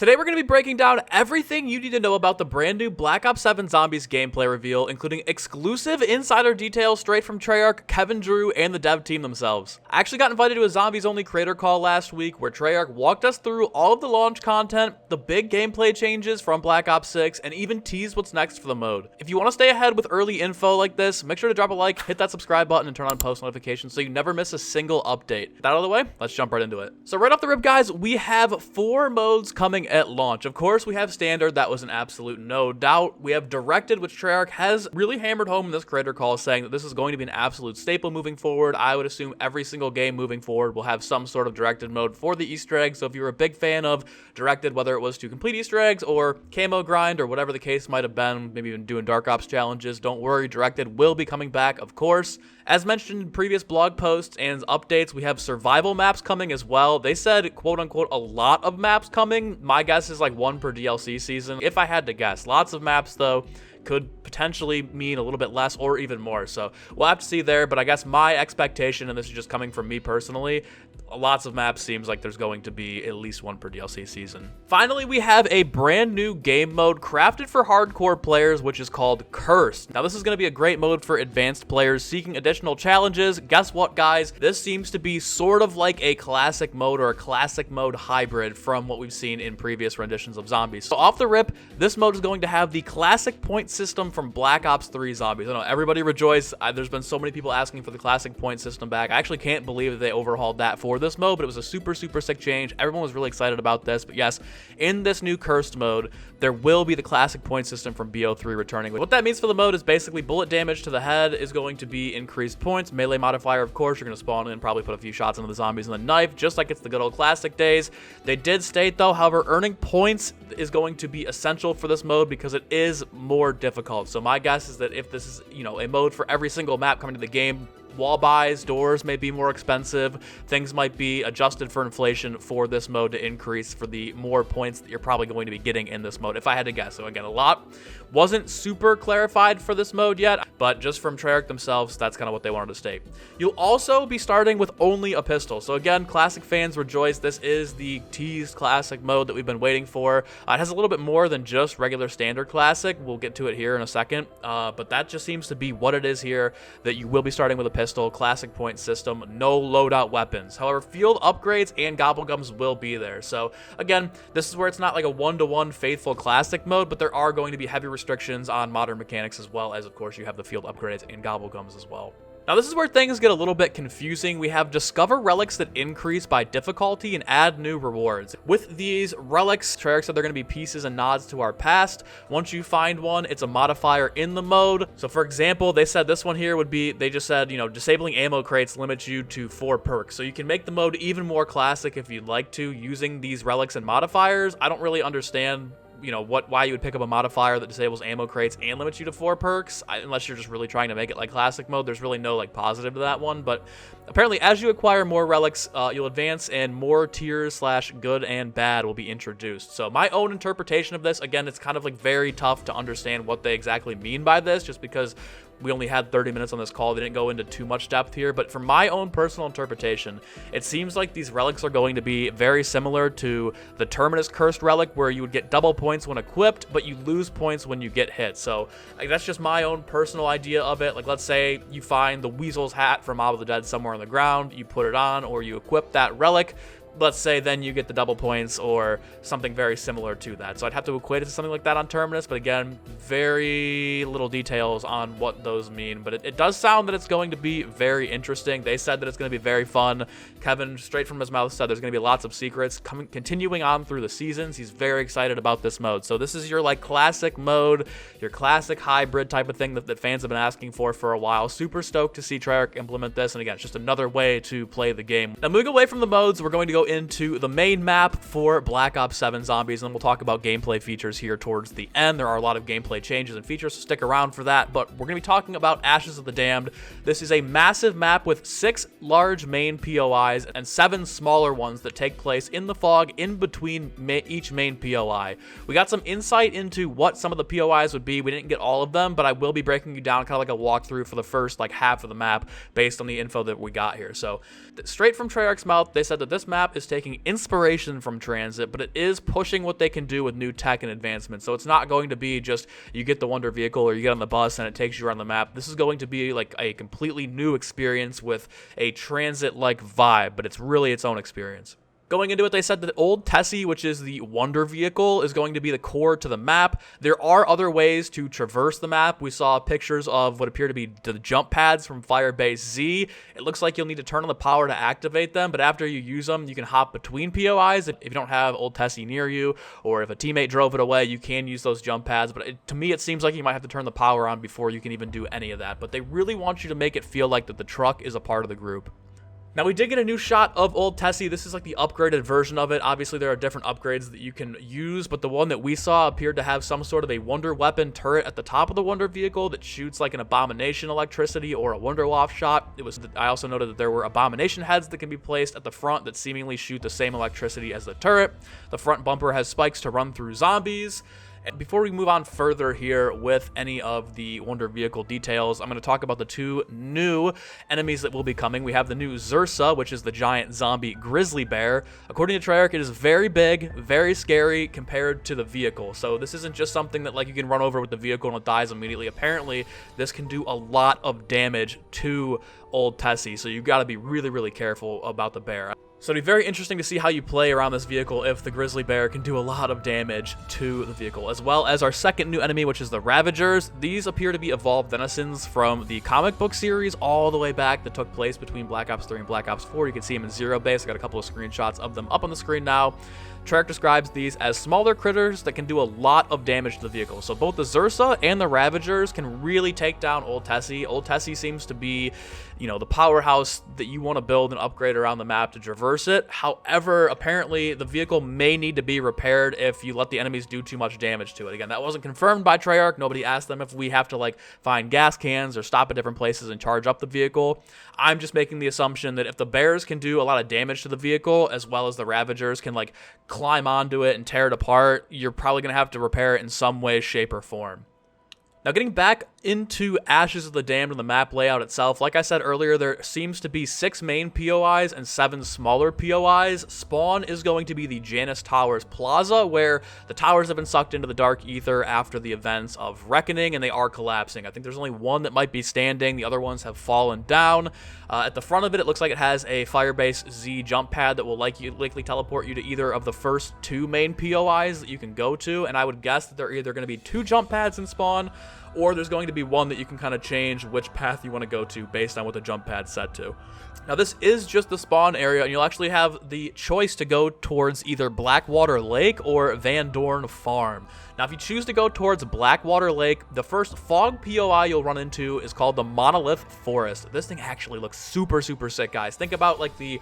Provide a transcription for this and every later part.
Today we're going to be breaking down everything you need to know about the brand new Black Ops 7 Zombies gameplay reveal, including exclusive insider details straight from Treyarch, Kevin Drew, and the dev team themselves. I actually got invited to a Zombies only creator call last week where Treyarch walked us through all of the launch content, the big gameplay changes from Black Ops 6, and even teased what's next for the mode. If you want to stay ahead with early info like this, make sure to drop a like, hit that subscribe button, and turn on post notifications so you never miss a single update. That out of the way, let's jump right into it. So right off the rip, guys, we have 4 modes coming at launch. Of course, we have Standard. That was an absolute no doubt. We have Directed, which Treyarch has really hammered home in this creator call, saying that this is going to be an absolute staple moving forward. I would assume every single game moving forward will have some sort of Directed mode for the Easter eggs. So if you're a big fan of Directed, whether it was to complete Easter eggs or camo grind or whatever the case might have been, maybe even doing Dark Ops challenges, don't worry, Directed will be coming back, of course. As mentioned in previous blog posts and updates, we have survival maps coming as well. They said, quote unquote, a lot of maps coming. My guess is like 1 per DLC season, if I had to guess. Lots of maps, though, could potentially mean a little bit less or even more. So we'll have to see there, but I guess my expectation, and this is just coming from me personally, lots of maps seems like there's going to be at least 1 per DLC season. Finally, we have a brand new game mode crafted for hardcore players, which is called Cursed. Now, this is going to be a great mode for advanced players seeking additional challenges. Guess what, guys? This seems to be sort of like a classic mode or a classic mode hybrid from what we've seen in previous renditions of Zombies. So off the rip, this mode is going to have the classic point system from Black Ops 3 Zombies. I know everybody rejoice. There's been so many people asking for the classic point system back. I actually can't believe that they overhauled that for this mode, but it was a super sick change. Everyone was really excited about this. But yes, in this new Cursed mode, there will be the classic point system from BO3 returning. What that means for the mode is basically bullet damage to the head is going to be increased points. Melee modifier, of course, you're going to spawn in and probably put a few shots into the zombies and the knife, just like it's the good old classic days. They did state, though, however, earning points is going to be essential for this mode because it is more difficult. So my guess is that if this is, a mode for every single map coming to the game, wall buys, doors may be more expensive. Things might be adjusted for inflation for this mode to increase for the more points that you're probably going to be getting in this mode, if I had to guess. So again, a lot wasn't super clarified for this mode yet, but just from Treyarch themselves, that's kind of what they wanted to state. You'll also be starting with only a pistol. So again, classic fans rejoice. This is the teased classic mode that we've been waiting for. It has a little bit more than just regular standard classic. We'll get to it here in a second, but that just seems to be what it is here, that you will be starting with a pistol, classic point system, no loadout weapons. However, field upgrades and gobblegums will be there. So again, this is where it's not like a one-to-one faithful classic mode, but there are going to be heavy restrictions on modern mechanics, as well as, of course, you have the field upgrades and gobblegums as well. Now, this is where things get a little bit confusing. We have discover relics that increase by difficulty and add new rewards. With these relics, Treyarch said they're going to be pieces and nods to our past. Once you find one, it's a modifier in the mode. So for example, they said this one here would be, they just said, disabling ammo crates limits you to 4 perks. So you can make the mode even more classic if you'd like to, using these relics and modifiers. I don't really understand why you would pick up a modifier that disables ammo crates and limits you to 4 perks, unless you're just really trying to make it like classic mode. There's really no positive to that one, but apparently as you acquire more relics, you'll advance and more tiers / good and bad will be introduced. So my own interpretation of this, again, it's kind of very tough to understand what they exactly mean by this, just because we only had 30 minutes on this call. They didn't go into too much depth here, but from my own personal interpretation, it seems like these relics are going to be very similar to the Terminus Cursed relic, where you would get double points when equipped, but you lose points when you get hit. So that's just my own personal idea of it. Let's say you find the Weasel's hat from Mob of the Dead somewhere on the ground, you put it on, or you equip that relic. Let's say then you get the double points or something very similar to that. So I'd have to equate it to something like that on Terminus, but again, very little details on what those mean. But it does sound that it's going to be very interesting. They said that it's going to be very fun. Kevin, straight from his mouth, said there's going to be lots of secrets continuing on through the seasons. He's very excited about this mode. So this is your classic mode, your classic hybrid type of thing that fans have been asking for a while. Super stoked to see Treyarch implement this. And again, it's just another way to play the game. Now, moving away from the modes, we're going to go into the main map for Black Ops 7 Zombies, and then we'll talk about gameplay features here towards the end. There are a lot of gameplay changes and features, so stick around for that, but we're going to be talking about Ashes of the Damned. This is a massive map with 6 large main POIs and 7 smaller ones that take place in the fog in between each main POI. We got some insight into what some of the POIs would be. We didn't get all of them, but I will be breaking you down kind of like a walkthrough for the first half of the map based on the info that we got here. So straight from Treyarch's mouth, they said that this map map is taking inspiration from Transit, but it is pushing what they can do with new tech and advancements. So it's not going to be just you get the Wonder Vehicle or you get on the bus and it takes you around the map. This is going to be like a completely new experience with a Transit-like vibe, but it's really its own experience. Going into it, they said that Old Tessie, which is the Wonder Vehicle, is going to be the core to the map. There are other ways to traverse the map. We saw pictures of what appear to be the jump pads from Firebase Z. It looks like you'll need to turn on the power to activate them, but after you use them, you can hop between POIs. If you don't have Old Tessie near you, or if a teammate drove it away, you can use those jump pads, but to me, it seems like you might have to turn the power on before you can even do any of that, but they really want you to make it feel like that the truck is a part of the group. Now, we did get a new shot of Old Tessie. This is like the upgraded version of it. Obviously, there are different upgrades that you can use, but the one that we saw appeared to have some sort of a Wonder Weapon turret at the top of the Wonder Vehicle that shoots like an Abomination electricity or a Wonder Waff shot. I also noted that there were Abomination heads that can be placed at the front that seemingly shoot the same electricity as the turret. The front bumper has spikes to run through zombies. And before we move on further here with any of the Wonder Vehicle details, I'm going to talk about the two new enemies that will be coming. We have the new Zursa, which is the giant zombie grizzly bear. According to Treyarch, it is very big, very scary compared to the vehicle. So this isn't just something that like you can run over with the vehicle and it dies immediately. Apparently, this can do a lot of damage to Old Tessie, so you've got to be really, really careful about the bear. So it'll be very interesting to see how you play around this vehicle if the grizzly bear can do a lot of damage to the vehicle, as well as our second new enemy, which is the Ravagers. These appear to be evolved denizens from the comic book series all the way back that took place between Black Ops 3 and Black Ops 4. You can see them in Zero Base. I got a couple of screenshots of them up on the screen now. Treyarch describes these as smaller critters that can do a lot of damage to the vehicle. So both the Zursa and the Ravagers can really take down Old Tessie. Old Tessie seems to be, you know, the powerhouse that you want to build and upgrade around the map to traverse it. However, apparently the vehicle may need to be repaired if you let the enemies do too much damage to it. Again, that wasn't confirmed by Treyarch. Nobody asked them if we have to like find gas cans or stop at different places and charge up the vehicle. I'm just making the assumption that if the bears can do a lot of damage to the vehicle, as well as the Ravagers can like climb onto it and tear it apart, you're probably going to have to repair it in some way, shape, or form. Now, getting back into Ashes of the Damned and the map layout itself, like I said earlier, there seems to be 6 main POIs and 7 smaller POIs. Spawn is going to be the Janus Towers Plaza, where the towers have been sucked into the dark ether after the events of Reckoning, and they are collapsing. I think there's only one that might be standing. The other ones have fallen down. At the front of it, it looks like it has a Firebase Z jump pad that will likely teleport you to either of the first 2 main POIs that you can go to, and I would guess that there are either going to be 2 jump pads in Spawn, or there's going to be one that you can kind of change which path you want to go to based on what the jump pad's set to. Now, this is just the spawn area, and you'll actually have the choice to go towards either Blackwater Lake or Van Dorn Farm. Now, if you choose to go towards Blackwater Lake, the first fog POI you'll run into is called the Monolith Forest. This thing actually looks super, super sick, guys. Think about like the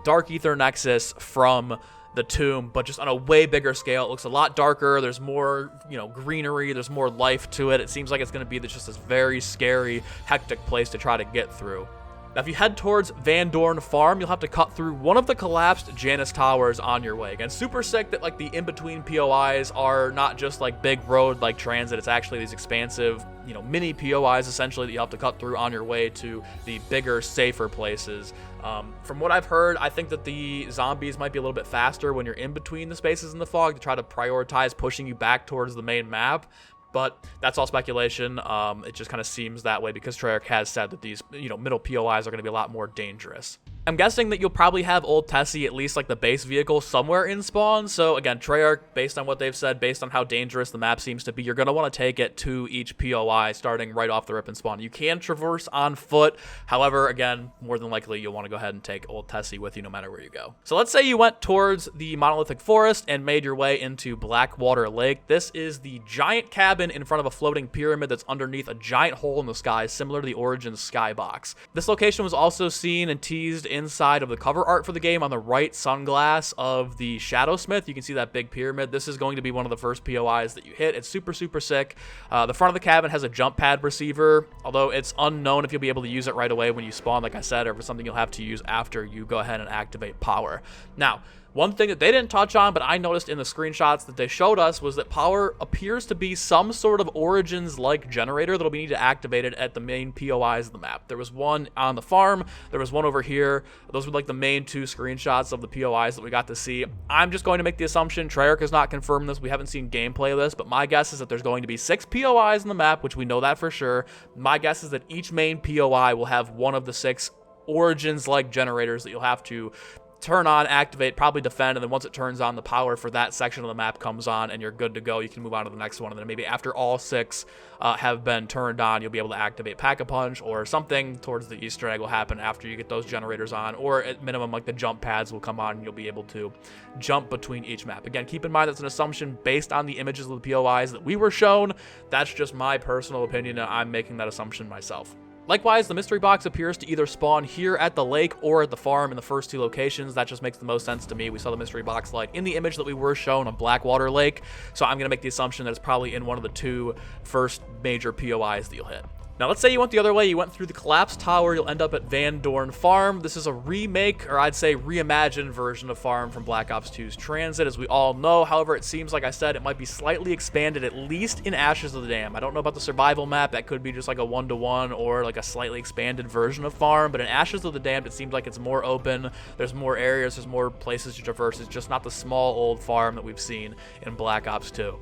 Dark Ether Nexus from the Tomb, but just on a way bigger scale. It looks a lot darker. There's more, greenery. There's more life to it. It seems like it's going to be just this very scary, hectic place to try to get through. Now, if you head towards Van Dorn Farm, you'll have to cut through one of the collapsed Janus Towers on your way. Again, super sick that like the in-between POIs are not just like big road like transit. It's actually these expansive, mini POIs essentially that you have to cut through on your way to the bigger, safer places. From what I've heard, I think that the zombies might be a little bit faster when you're in between the spaces in the fog to try to prioritize pushing you back towards the main map. But that's all speculation. It just kind of seems that way because Treyarch has said that these, middle POIs are going to be a lot more dangerous. I'm guessing that you'll probably have Old Tessie, at least like the base vehicle, somewhere in spawn. So again, Treyarch, based on what they've said, based on how dangerous the map seems to be, you're going to want to take it to each POI starting right off the rip and spawn. You can traverse on foot. However, again, more than likely, you'll want to go ahead and take Old Tessie with you no matter where you go. So let's say you went towards the Monolithic Forest and made your way into Blackwater Lake. This is the giant cabin in front of a floating pyramid that's underneath a giant hole in the sky, similar to the Origins skybox. This location was also seen and teased inside of the cover art for the game on the right sunglass of the Shadowsmith. You can see that big pyramid. This is going to be one of the first POIs that you hit. It's super, super sick. The front of the cabin has a jump pad receiver, although it's unknown if you'll be able to use it right away when you spawn, like I said, or if it's something you'll have to use after you go ahead and activate power. Now, One thing that they didn't touch on, but I noticed in the screenshots that they showed us, was that power appears to be some sort of Origins-like generator that'll be needed to activate it at the main POIs of the map. There was one on the farm, there was one over here. Those were like the main 2 screenshots of the POIs that we got to see. I'm just going to make the assumption, Treyarch has not confirmed this, we haven't seen gameplay of this, but my guess is that there's going to be 6 POIs in the map, which we know that for sure. My guess is that each main POI will have one of the 6 Origins-like generators that you'll have to turn on, activate, probably defend, and then once it turns on, the power for that section of the map comes on and you're good to go. You can move on to the next one, and then maybe after all 6 have been turned on, you'll be able to activate Pack-a-Punch, or something towards the Easter egg will happen after you get those generators on, or at minimum, like the jump pads will come on and you'll be able to jump between each map. Again, keep in mind that's an assumption based on the images of the POIs that we were shown. That's just my personal opinion, and I'm making that assumption myself. Likewise, the mystery box appears to either spawn here at the lake or at the farm in the first 2 locations. That just makes the most sense to me. We saw the mystery box light in the image that we were shown on Blackwater Lake, so I'm going to make the assumption that it's probably in one of the 2 first major POIs that you'll hit. Now, let's say you went the other way, you went through the collapsed tower, you'll end up at Van Dorn Farm. This is a remake, or I'd say reimagined version of Farm from Black Ops 2's Transit, as we all know. However, it seems, like I said, it might be slightly expanded, at least in Ashes of the Dam. I don't know about the survival map, that could be just like a 1-to-1 or like a slightly expanded version of Farm, but in Ashes of the Damned, it seems like it's more open, there's more areas, there's more places to traverse. It's just not the small old farm that we've seen in Black Ops 2.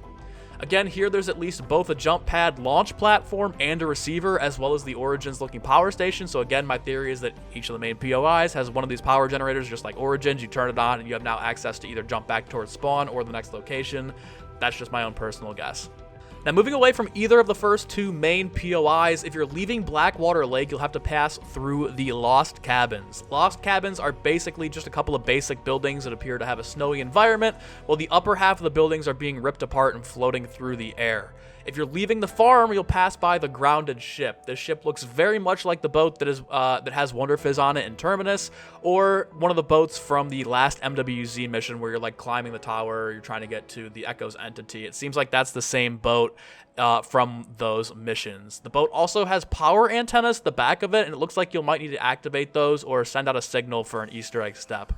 Again, here there's at least both a jump pad launch platform and a receiver, as well as the Origins looking power station. So again, my theory is that each of the main POIs has one of these power generators, just like Origins. You turn it on and you have now access to either jump back towards spawn or the next location. That's just my own personal guess. Now, moving away from either of the first 2 main POIs, if you're leaving Blackwater Lake, you'll have to pass through the Lost Cabins. Lost Cabins are basically just a couple of basic buildings that appear to have a snowy environment, while the upper half of the buildings are being ripped apart and floating through the air. If you're leaving the farm, you'll pass by the grounded ship. This ship looks very much like the boat that has Wunderfizz on it in Terminus, or one of the boats from the last MWZ mission where you're like climbing the tower, you're trying to get to the Echo's entity. It seems like that's the same boat from those missions. The boat also has power antennas at the back of it, and it looks like you might need to activate those or send out a signal for an Easter egg step.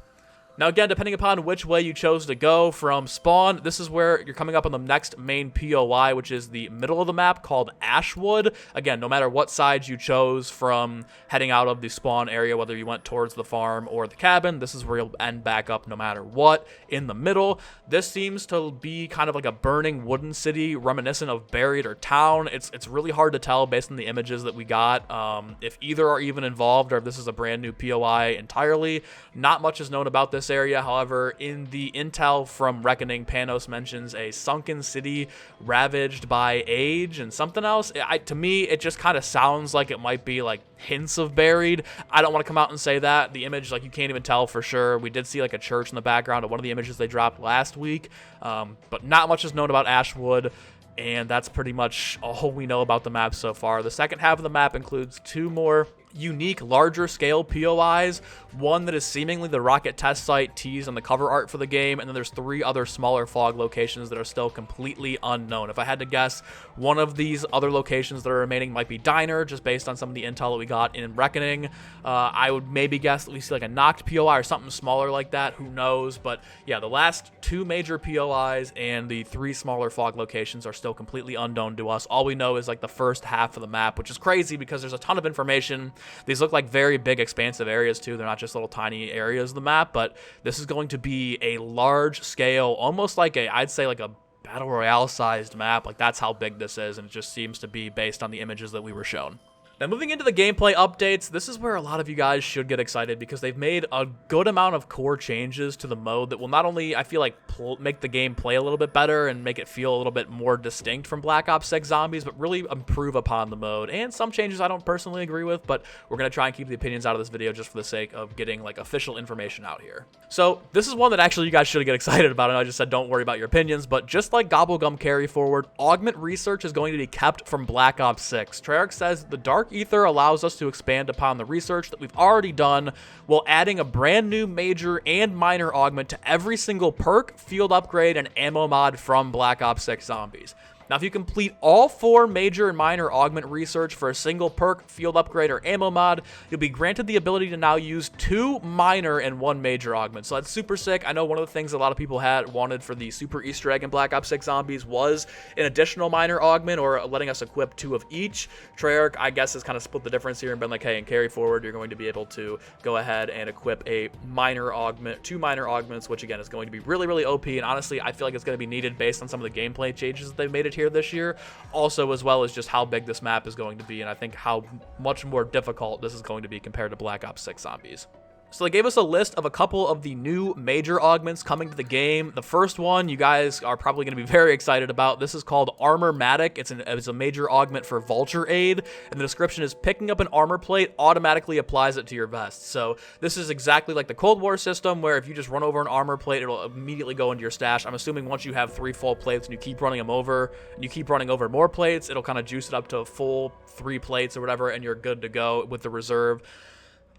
Now again, depending upon which way you chose to go from spawn, this is where you're coming up on the next main POI, which is the middle of the map called Ashwood. Again, no matter what side you chose from heading out of the spawn area, whether you went towards the farm or the cabin, this is where you'll end back up no matter what. In the middle, this seems to be kind of like a burning wooden city reminiscent of Buried or Town. It's really hard to tell based on the images that we got if either are even involved or if this is a brand new POI entirely. Not much is known about this area. However, in the intel from Reckoning, Panos mentions a sunken city ravaged by age and something else. To me, it just kind of sounds like it might be like hints of Buried. I don't want to come out and say that. The image, like, you can't even tell for sure. We did see like a church in the background of one of the images they dropped last week, but not much is known about Ashwood. And that's pretty much all we know about the map so far. The second half of the map includes 2 more unique, larger scale POIs, one that is seemingly the rocket test site teased on the cover art for the game, and then there's 3 other smaller fog locations that are still completely unknown. If I had to guess, one of these other locations that are remaining might be Diner, just based on some of the intel that we got in Reckoning. I would maybe guess that we see like a knocked POI or something smaller like that, who knows, but yeah, the last 2 major POIs and the 3 smaller fog locations are still completely unknown to us. All we know is like the first half of the map, which is crazy because there's a ton of information. These look like very big, expansive areas too. They're not just little tiny areas of the map, but this is going to be a large scale, almost like I'd say like a Battle Royale sized map. Like, that's how big this is, and it just seems to be based on the images that we were shown. Now, moving into the gameplay updates, this is where a lot of you guys should get excited because they've made a good amount of core changes to the mode that will not only, I feel like, make the game play a little bit better and make it feel a little bit more distinct from Black Ops 6 Zombies, but really improve upon the mode. And some changes I don't personally agree with, but we're going to try and keep the opinions out of this video just for the sake of getting like official information out here. So this is one that actually you guys should get excited about, and I just said don't worry about your opinions, but just like Gobblegum Carryforward, Augment research is going to be kept from Black Ops 6. Treyarch says the Dark Ether allows us to expand upon the research that we've already done while adding a brand new major and minor augment to every single perk, field upgrade, and ammo mod from Black Ops 6 Zombies. Now, if you complete all 4 major and minor augment research for a single perk, field upgrade, or ammo mod, you'll be granted the ability to now use 2 minor and 1 major augment. So that's super sick. I know one of the things a lot of people had wanted for the super Easter egg in Black Ops 6 Zombies was an additional minor augment or letting us equip 2 of each. Treyarch, I guess, has kind of split the difference here and been like, hey, in Carryforward, you're going to be able to go ahead and equip a minor augment, 2 minor augments, which again is going to be really, really OP. And honestly, I feel like it's going to be needed based on some of the gameplay changes that they've made it here this year. Also, as well as just how big this map is going to be, and I think how much more difficult this is going to be compared to Black Ops 6 Zombies. So they gave us a list of a couple of the new major augments coming to the game. The first one you guys are probably going to be very excited about. This is called Armor-matic. It's a major augment for Vulture Aid, and the description is picking up an armor plate automatically applies it to your vest. So this is exactly like the Cold War system, where if you just run over an armor plate, it'll immediately go into your stash. I'm assuming once you have 3 full plates and you keep running them over, and you keep running over more plates, it'll kind of juice it up to a full 3 plates or whatever, and you're good to go with the reserve.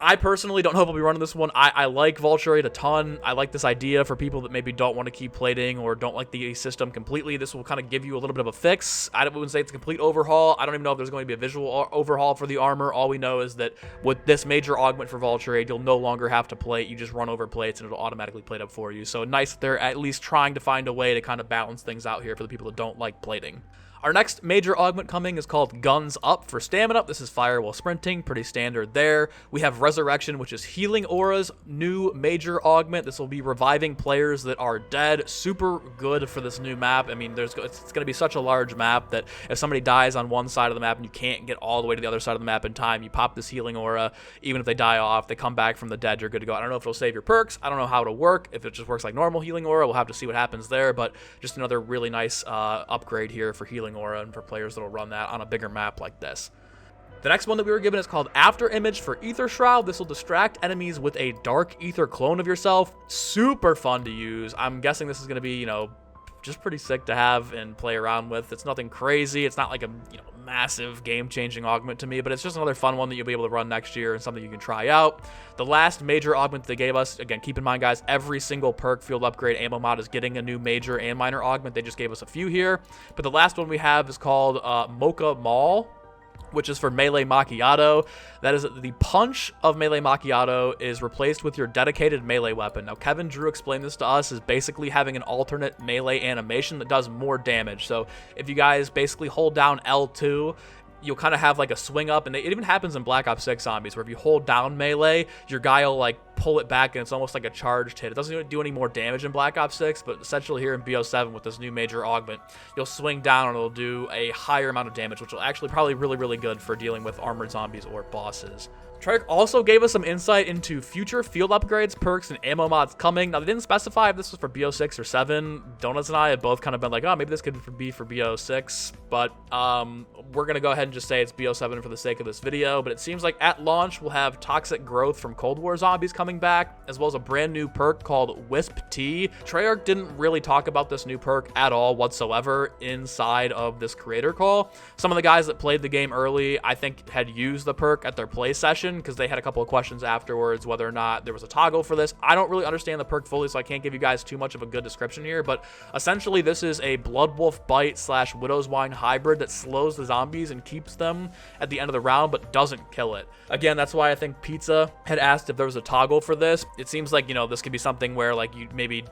I personally don't know if I'll be running this one. I like Vulture Aid a ton. I like this idea for people that maybe don't want to keep plating or don't like the system completely. This will kind of give you a little bit of a fix. I wouldn't say it's a complete overhaul. I don't even know if there's going to be a visual overhaul for the armor. All we know is that with this major augment for Vulture Aid, you'll no longer have to plate. You just run over plates and it'll automatically plate up for you. So nice that they're at least trying to find a way to kind of balance things out here for the people that don't like plating. Our next major augment coming is called Guns Up for stamina. This is fire while sprinting, pretty standard there. We have Resurrection, which is healing auras, new major augment. This will be reviving players that are dead. Super good for this new map. I mean, it's going to be such a large map that if somebody dies on one side of the map and you can't get all the way to the other side of the map in time, you pop this healing aura. Even if they die off, they come back from the dead, you're good to go. I don't know if it'll save your perks. I don't know how it'll work. If it just works like normal healing aura, we'll have to see what happens there, but just another really nice upgrade here for healing aura and for players that'll run that on a bigger map like this. The next one that we were given is called After Image for Ether Shroud. This will distract enemies with a dark ether clone of yourself. Super fun to use. I'm guessing this is going to be, just pretty sick to have and play around with. It's nothing crazy. It's not like a massive game-changing augment to me, but it's just another fun one that you'll be able to run next year and something you can try out. The last major augment they gave us, again, keep in mind, guys, every single perk, field upgrade, ammo mod is getting a new major and minor augment. They just gave us a few here, but the last one we have is called Mocha Mall, which is for Melee Macchiato. That is the punch of Melee Macchiato is replaced with your dedicated melee weapon. Now, Kevin Drew explained this to us as basically having an alternate melee animation that does more damage. So if you guys basically hold down L2, you'll kind of have like a swing up, and it even happens in Black Ops 6 Zombies, where if you hold down melee, your guy will like pull it back, and it's almost like a charged hit. It doesn't even do any more damage in Black Ops 6, but essentially here in BO7 with this new major augment, you'll swing down and it'll do a higher amount of damage, which will actually probably really, really good for dealing with armored zombies or bosses. Treyarch also gave us some insight into future field upgrades, perks, and ammo mods coming. Now, they didn't specify if this was for BO6 or 7. Donuts and I have both kind of been like, oh, maybe this could be for BO6, but we're going to go ahead and just say it's BO7 for the sake of this video. But it seems like at launch, we'll have Toxic Growth from Cold War Zombies coming back, as well as a brand new perk called Wisp T. Treyarch didn't really talk about this new perk at all whatsoever inside of this creator call. Some of the guys that played the game early, I think, had used the perk at their play session, because they had a couple of questions afterwards whether or not there was a toggle for this. I don't really understand the perk fully, so I can't give you guys too much of a good description here, but essentially this is a Blood Wolf Bite / Widow's Wine hybrid that slows the zombies and keeps them at the end of the round, but doesn't kill it. Again, that's why I think Pizza had asked if there was a toggle for this. It seems like, this could be something where like you maybe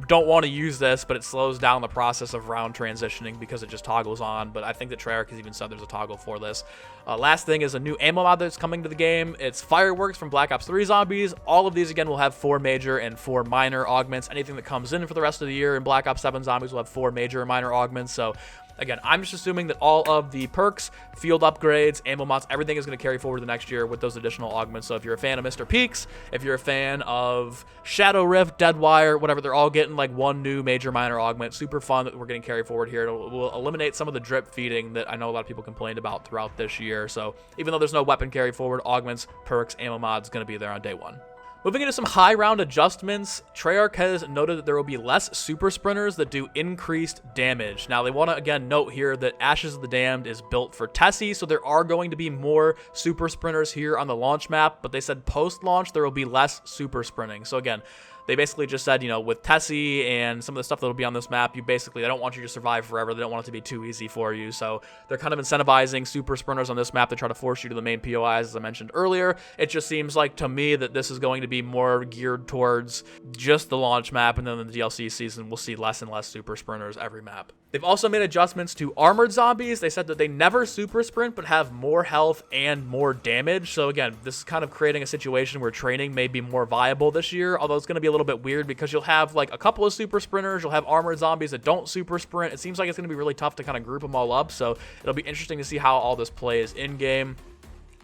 don't want to use this, but it slows down the process of round transitioning because it just toggles on. But I think that Treyarch has even said there's a toggle for this. Last thing is a new ammo mod that's coming to the game. It's Fireworks from Black Ops 3 Zombies. All of these, again, will have 4 major and 4 minor augments. Anything that comes in for the rest of the year in Black Ops 7 Zombies will have 4 major and minor augments. So again, I'm just assuming that all of the perks, field upgrades, ammo mods, everything is going to carry forward the next year with those additional augments. So if you're a fan of Mr. Peaks, if you're a fan of Shadow Rift, Deadwire, whatever, they're all getting like one new major minor augment. Super fun that we're getting carry forward here. It will eliminate some of the drip feeding that I know a lot of people complained about throughout this year. So even though there's no weapon carry forward, augments, perks, ammo mods going to be there on day one. Moving into some high round adjustments, Treyarch has noted that there will be less super sprinters that do increased damage. Now, they want to again note here that Ashes of the Damned is built for Tessie, so there are going to be more super sprinters here on the launch map, but they said post-launch there will be less super sprinting. So again, They basically just said, you know, with Tessie and some of the stuff that'll be on this map, they don't want you to survive forever. They don't want it to be too easy for you. So they're kind of incentivizing super sprinters on this map to try to force you to the main POIs, as I mentioned earlier. It just seems like to me that this is going to be more geared towards just the launch map, and then in the DLC season, we'll see less and less super sprinters every map. They've also made adjustments to armored zombies. They said that they never super sprint, but have more health and more damage. So again, this is kind of creating a situation where training may be more viable this year, although it's going to be a little bit weird because you'll have like a couple of super sprinters, you'll have armored zombies that don't super sprint. It seems like it's going to be really tough to kind of group them all up, so it'll be interesting to see how all this plays in game.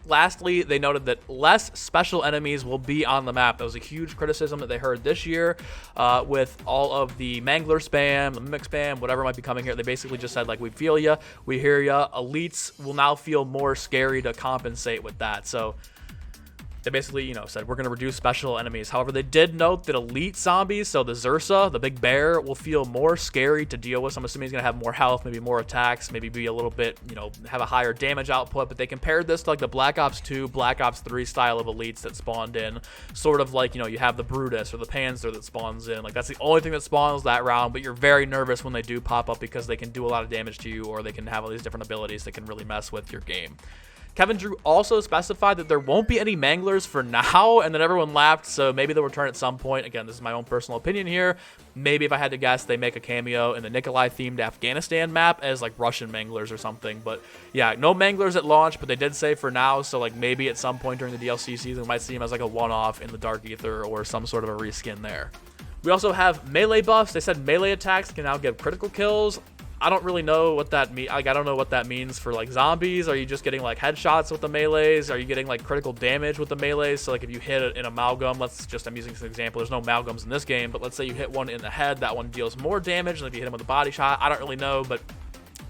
Lastly, they noted that less special enemies will be on the map. That was a huge criticism that they heard this year with all of the Mangler spam, the Mimic spam, whatever might be coming here. They basically just said, like, we feel ya, we hear ya. Elites will now feel more scary to compensate with that. So they basically, you know, said we're going to reduce special enemies. However, they did note that elite zombies, so the Zursa, the big bear, will feel more scary to deal with. So I'm assuming he's going to have more health, maybe more attacks, maybe be a little bit, you know, have a higher damage output. But they compared this to like the Black Ops 2, Black Ops 3 style of elites that spawned in. Sort of like, you know, you have the Brutus or the Panzer that spawns in. Like, that's the only thing that spawns that round, but you're very nervous when they do pop up because they can do a lot of damage to you, or they can have all these different abilities that can really mess with your game. Kevin Drew also specified that there won't be any Manglers for now, and then everyone laughed, so maybe they'll return at some point. Again, this is my own personal opinion here. Maybe if I had to guess, they make a cameo in the Nikolai-themed Afghanistan map as like Russian Manglers or something. But yeah, no Manglers at launch, but they did say for now, so like maybe at some point during the DLC season, we might see them as like a one-off in the Dark Aether or some sort of a reskin there. We also have melee buffs. They said melee attacks can now give critical kills. I don't really know what that means. Like, I don't know what that means for like zombies. Are you just getting like headshots with the melees? Are you getting like critical damage with the melees? So like if you hit an amalgam, I'm using this example. There's no amalgams in this game, but let's say you hit one in the head, that one deals more damage than if you hit him with a body shot. I don't really know, but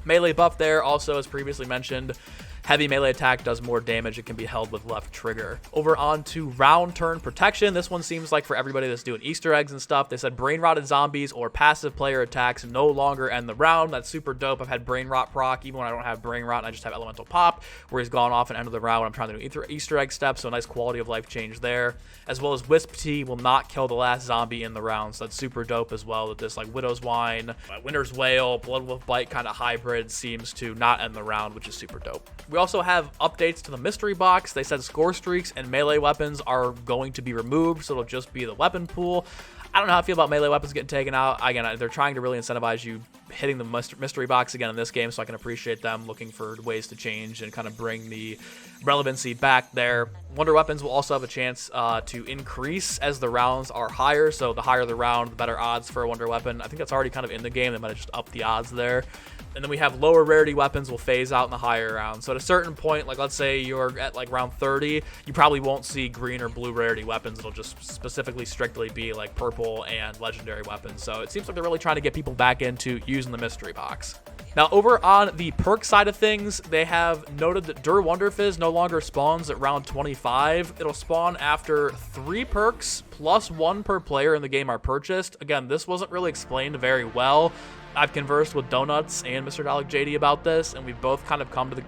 melee buff there. Also, as previously mentioned, heavy melee attack does more damage. It can be held with left trigger. Over on to round turn protection. This one seems like for everybody that's doing Easter eggs and stuff. They said brain rotted zombies or passive player attacks no longer end the round. That's super dope. I've had brain rot proc even when I don't have brain rot and I just have elemental pop, where he's gone off and ended the round when I'm trying to do Easter egg steps. So a nice quality of life change there. As well as Wisp Tea will not kill the last zombie in the round. So that's super dope as well, that this like Widow's Wine, Winter's Wail, Blood Wolf Bite kind of hybrid seems to not end the round, which is super dope. We also have updates to the mystery box. They said score streaks and melee weapons are going to be removed, so it'll just be the weapon pool. I don't know how I feel about melee weapons getting taken out. Again, they're trying to really incentivize you hitting the mystery box again in this game, so I can appreciate them looking for ways to change and kind of bring the relevancy back there. Wonder weapons will also have a chance to increase as the rounds are higher, so the higher the round, the better odds for a wonder weapon. I think that's already kind of in the game. They might have just upped the odds there. And then we have lower rarity weapons will phase out in the higher rounds. So at a certain point, like let's say you're at like round 30, you probably won't see green or blue rarity weapons. It'll just specifically strictly be like purple and legendary weapons. So it seems like they're really trying to get people back into using the mystery box. Now, over on the perk side of things, they have noted that Wunderfizz no longer spawns at round 25. It'll spawn after 3 perks plus 1 per player in the game are purchased. Again, this wasn't really explained very well. I've conversed with Donuts and Mr. Dalek JD about this, and we've both kind of come to the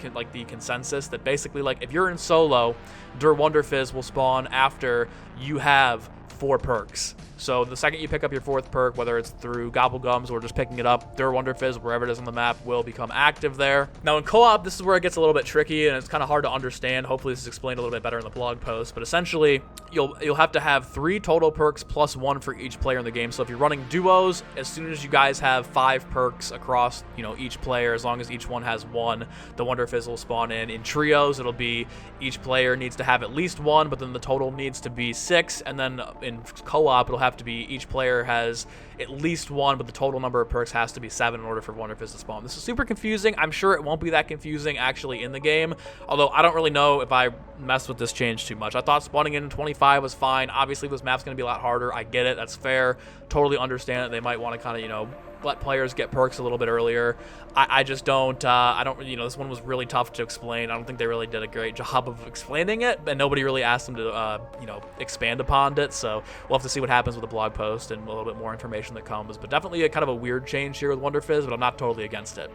consensus that basically, like, if you're in solo, Wunderfizz will spawn after you have 4 perks. So the second you pick up your 4th perk, whether it's through Gobblegums or just picking it up, Wunderfizz, wherever it is on the map, will become active there. Now in co-op, this is where it gets a little bit tricky and it's kind of hard to understand. Hopefully this is explained a little bit better in the blog post, but essentially you'll have to have 3 total perks plus 1 for each player in the game. So if you're running duos, as soon as you guys have 5 perks across, you know, each player, as long as each one has 1, the Wunderfizz will spawn in. In trios, it'll be each player needs to have at least 1, but then the total needs to be 6, and then in co-op, it'll have to be each player has at least 1, but the total number of perks has to be 7 in order for Wunderfizz to spawn. This is super confusing. I'm sure it won't be that confusing actually in the game, although I don't really know if I mess with this change too much. I thought spawning in 25 was fine. Obviously, this map's going to be a lot harder. I get it. That's fair. Totally understand that they might want to kind of, you know, let players get perks a little bit earlier. I just don't, you know, this one was really tough to explain. I don't think they really did a great job of explaining it, and nobody really asked them to, you know, expand upon it. So we'll have to see what happens with the blog post and a little bit more information that comes. But definitely a kind of a weird change here with Wunderfizz, but I'm not totally against it.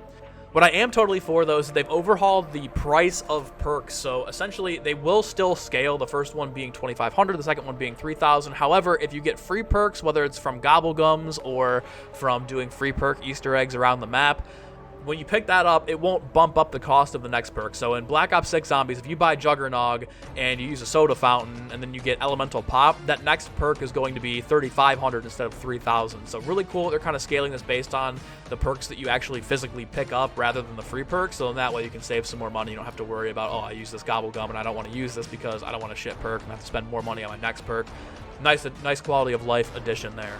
What I am totally for, though, is they've overhauled the price of perks. So essentially, they will still scale, the first one being 2,500, the second one being 3,000. However, if you get free perks, whether it's from Gobblegums or from doing free perk Easter eggs around the map, when you pick that up, it won't bump up the cost of the next perk. So in Black Ops 6 Zombies, if you buy Juggernog and you use a soda fountain and then you get Elemental Pop, that next perk is going to be 3,500 instead of 3,000. So really cool. They're kind of scaling this based on the perks that you actually physically pick up rather than the free perks. So in that way, you can save some more money. You don't have to worry about, oh, I use this Gobblegum and I don't want to use this because I don't want a shit perk and I have to spend more money on my next perk. Nice quality of life addition there.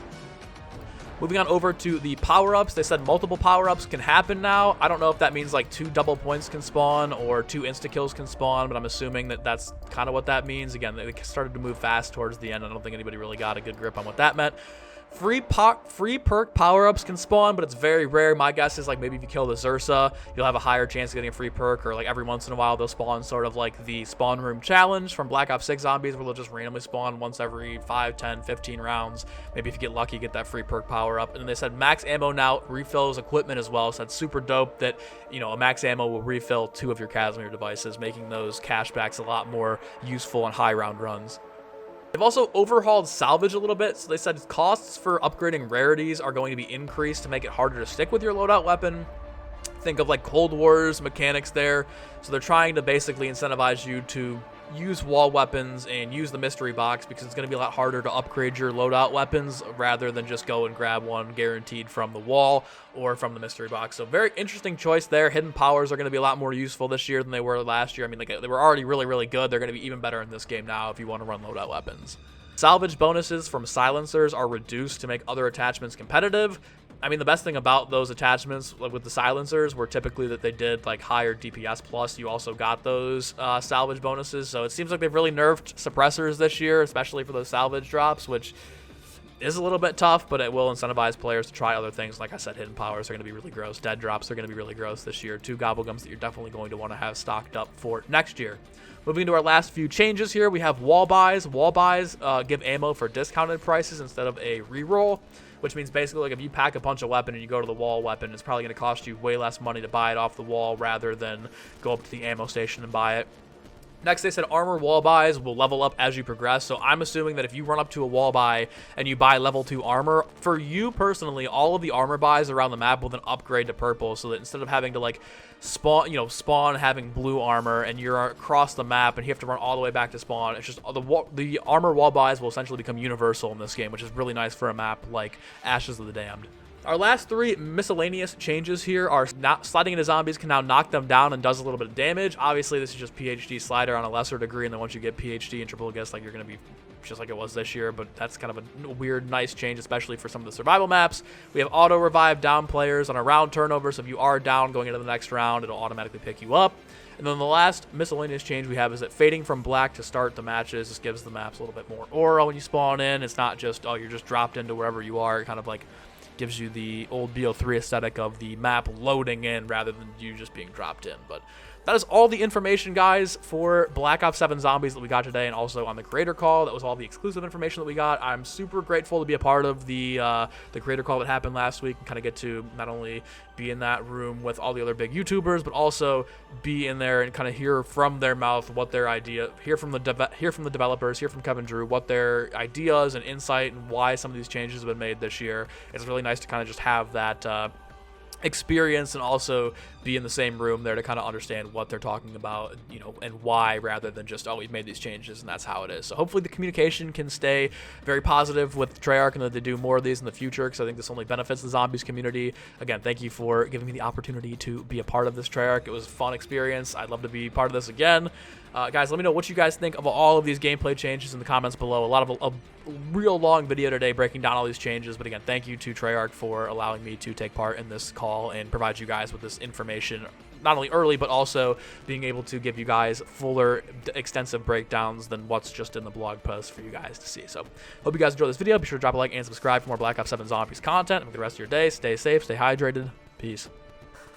Moving on over to the power-ups, they said multiple power-ups can happen now. I don't know if that means like 2 double points can spawn or 2 insta-kills can spawn, but I'm assuming that that's kind of what that means. Again, they started to move fast towards the end. I don't think anybody really got a good grip on what that meant. Free perk power-ups can spawn, but it's very rare. My guess is like maybe if you kill the Zersa, you'll have a higher chance of getting a free perk, or like every once in a while they'll spawn sort of like the spawn room challenge from Black Ops 6 Zombies, where they'll just randomly spawn once every 5, 10, 15 rounds. Maybe if you get lucky, get that free perk power-up. And then they said max ammo now refills equipment as well, so that's super dope that, you know, a max ammo will refill 2 of your Casimir devices, making those cashbacks a lot more useful on high round runs. They've also overhauled salvage a little bit, so they said costs for upgrading rarities are going to be increased to make it harder to stick with your loadout weapon. Think of like Cold War's mechanics there. So they're trying to basically incentivize you to use wall weapons and use the mystery box, because it's going to be a lot harder to upgrade your loadout weapons rather than just go and grab one guaranteed from the wall or from the mystery box. So very interesting choice there. Hidden powers are going to be a lot more useful this year than they were last year. I mean, like, they were already really good. They're going to be even better in this game now if you want to run loadout weapons. Salvage bonuses from silencers are reduced to make other attachments competitive. I mean, the best thing about those attachments, like with the silencers, were typically that they did like higher DPS plus. You also got those salvage bonuses. So it seems like they've really nerfed suppressors this year, especially for those salvage drops, which is a little bit tough, but it will incentivize players to try other things. Like I said, hidden powers are going to be really gross. Dead drops are going to be really gross this year. 2 Gobblegums that you're definitely going to want to have stocked up for next year. Moving into our last few changes here, we have wall buys. Wall buys give ammo for discounted prices instead of a reroll, which means basically like if you pack a punch a weapon and you go to the wall weapon, it's probably going to cost you way less money to buy it off the wall rather than go up to the ammo station and buy it. Next, they said armor wall buys will level up as you progress. So I'm assuming that if you run up to a wall buy and you buy level 2 armor, for you personally, all of the armor buys around the map will then upgrade to purple, so that instead of having to like spawn having blue armor and you're across the map and you have to run all the way back to spawn, it's just the armor wall buys will essentially become universal in this game, which is really nice for a map like Ashes of the Damned. Our last 3 miscellaneous changes here are sliding into zombies can now knock them down and does a little bit of damage. Obviously, this is just PhD slider on a lesser degree, and then once you get PhD and triple guess, like you're going to be just like it was this year, but that's kind of a weird, nice change, especially for some of the survival maps. We have auto revive down players on a round turnover, so if you are down going into the next round, it'll automatically pick you up. And then the last miscellaneous change we have is that fading from black to start the matches just gives the maps a little bit more aura when you spawn in. It's not just, oh, you're just dropped into wherever you are. It kind of like gives you the old BO3 aesthetic of the map loading in rather than you just being dropped in. But that is all the information, guys, for Black Ops 7 Zombies that we got today, and also on the creator call. That was all the exclusive information that we got. I'm super grateful to be a part of the creator call that happened last week and kind of get to not only be in that room with all the other big YouTubers, but also be in there and kind of hear from their mouth what their idea, hear from the developers, hear from Kevin Drew, what their ideas and insight and why some of these changes have been made this year. It's really nice to kind of just have that experience and also be in the same room there to kind of understand what they're talking about, you know, and why, rather than just, oh, we've made these changes and that's how it is. So hopefully the communication can stay very positive with Treyarch and that they do more of these in the future, because I think this only benefits the zombies community. Again, thank you for giving me the opportunity to be a part of this, Treyarch. It was a fun experience. I'd love to be part of this again. Guys, let me know what you guys think of all of these gameplay changes in the comments below. A lot of a real long video today breaking down all these changes, but again, thank you to Treyarch for allowing me to take part in this call and provide you guys with this information, not only early, but also being able to give you guys fuller, extensive breakdowns than what's just in the blog post for you guys to see. So hope you guys enjoyed this video. Be sure to drop a like and subscribe for more Black Ops 7 Zombies content. And for the rest of your day, stay safe, stay hydrated. Peace.